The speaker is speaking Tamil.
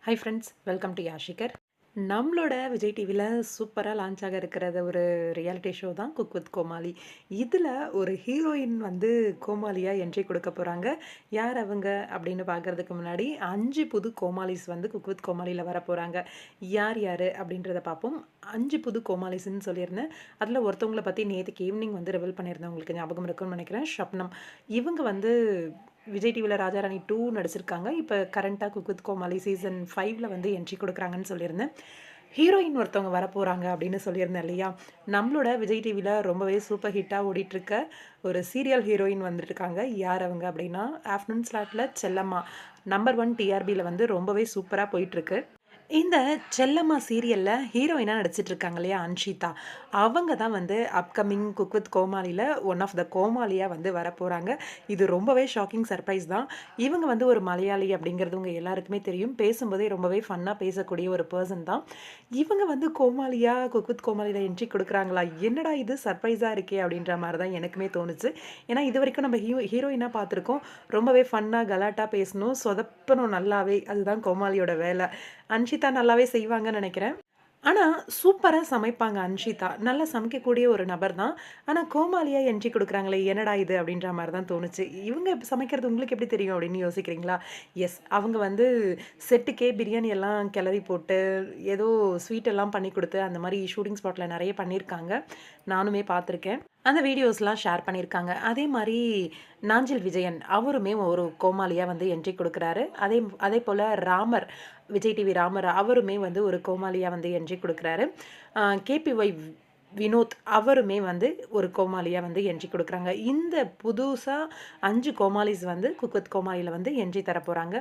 ஹாய் ஃப்ரெண்ட்ஸ், வெல்கம் டு யாஷிகர். நம்மளோட விஜய் டிவியில் சூப்பராக லான்ச் ஆக இருக்கிறது ஒரு ரியாலிட்டி ஷோ தான் குக் வித் கோமாளி. இதில் ஒரு ஹீரோயின் வந்து கோமாளியாக என்ட்ரி கொடுக்க போகிறாங்க. யார் அவங்க அப்படின்னு பார்க்குறதுக்கு முன்னாடி 5 புது கோமாளிஸ் வந்து குக் வித் கோமாளியில் வர போகிறாங்க. யார் யார் அப்படின்றத பார்ப்போம். 5 புது கோமாளிஸ்ன்னு சொல்லியிருந்தேன். அதில் ஒருத்தவங்களை பற்றி நேற்றுக்கு ஈவினிங் வந்து ரிவீல் பண்ணியிருந்தேன். உங்களுக்கு ஞாபகம் இருக்குன்னு நினைக்கிறேன். ஷப்னம். இவங்க வந்து விஜய் டிவியில் ராஜாராணி 2 நடிச்சிருக்காங்க. இப்போ கரண்ட்டாக குக் வித் கோமாளி சீசன் 5ல் வந்து என்ட்ரி கொடுக்குறாங்கன்னு சொல்லியிருந்தேன். ஹீரோயின் ஒருத்தவங்க வரப்போகிறாங்க அப்படின்னு சொல்லியிருந்தேன் இல்லையா? நம்மளோட விஜய் டிவியில் ரொம்பவே சூப்பர் ஹிட்டாக ஓடிட்டுருக்க ஒரு சீரியல் ஹீரோயின் வந்துட்டுருக்காங்க. யார் அவங்க அப்படின்னா, ஆஃப்டர்நூன் ஸ்லாட்டில் செல்லம்மா நம்பர் 1 டிஆர்பியில் வந்து ரொம்பவே சூப்பராக போயிட்டுருக்கு. இந்த செல்லம்மா சீரியலில் ஹீரோயினாக நடிச்சிட்டு இருக்காங்க இல்லையா, அன்ஷிதா. அவங்க தான் வந்து அப்கமிங் குக் வித் கோமாளியில் ஒன் ஆஃப் த கோமாளியாக வந்து வரப்போகிறாங்க. இது ரொம்பவே ஷாக்கிங் சர்ப்ரைஸ் தான். இவங்க வந்து ஒரு மலையாளி அப்படிங்கிறது உங்கள் எல்லாருக்குமே தெரியும். பேசும்போதே ரொம்பவே ஃபன்னாக பேசக்கூடிய ஒரு பர்சன் தான். இவங்க வந்து கோமாளியாக குக் வித் கோமாளியில் என்ட்ரி கொடுக்குறாங்களா, என்னடா இது சர்ப்ரைஸாக இருக்கே அப்படின்ற மாதிரி தான் எனக்குமே தோணுச்சு. ஏன்னா இது வரைக்கும் நம்ம ஹீரோயினாக பார்த்துருக்கோம். ரொம்பவே ஃபன்னாக கலாட்டாக பேசணும், சொதப்பணும் நல்லாவே. அதுதான் கோமாளியோட வேலை. அன்ஷிதா நல்லாவே செய்வாங்கன்னு நினைக்கிறேன். ஆனா, சூப்பரா சமைப்பாங்க அன்ஷிதா. நல்லா சமைக்கக்கூடிய ஒரு நபர் தான். ஆனா, கோமாளியா என்ட்ரி குடுக்குறாங்களே, என்னடா இது அப்படின்ற மாரி தான் தோணுச்சு. இவங்க சமைக்கிறது உங்களுக்கு எப்படி தெரியும் அப்படின்னு யோசிக்கிறீங்களா? எஸ். அவங்க வந்து செட்டுக்கே பிரியாணி எல்லாம் கிளறி போட்டு, ஏதோ ஸ்வீட் எல்லாம் பண்ணி குடுத்து, அந்த மாரி ஷூட்டிங் ஸ்பாட்ல நெறைய பண்ணியிருக்காங்க. நானுமே பார்த்துருக்கேன். அந்த வீடியோஸ்லாம் ஷேர் பண்ணியிருக்காங்க. அதே மாரி நாஞ்சில் விஜயன் அவருமே ஒரு கோமாளியா வந்து என்ட்ரி குடுக்குறாரு. அதேபோல ராமர், விஜய் டிவி ராமர் அவருமே வந்து ஒரு கோமாளியா வந்து என்ட்ரி குடுக்குறாரு. கேபிஒய் வினோத் அவருமே வந்து ஒரு கோமாளியா வந்து என்ட்ரி குடுக்குறாங்க. இந்த புதுசா 5 கோமாளிஸ் வந்து குக் வித் கோமாளில வந்து என்ட்ரி தரப்போறாங்க.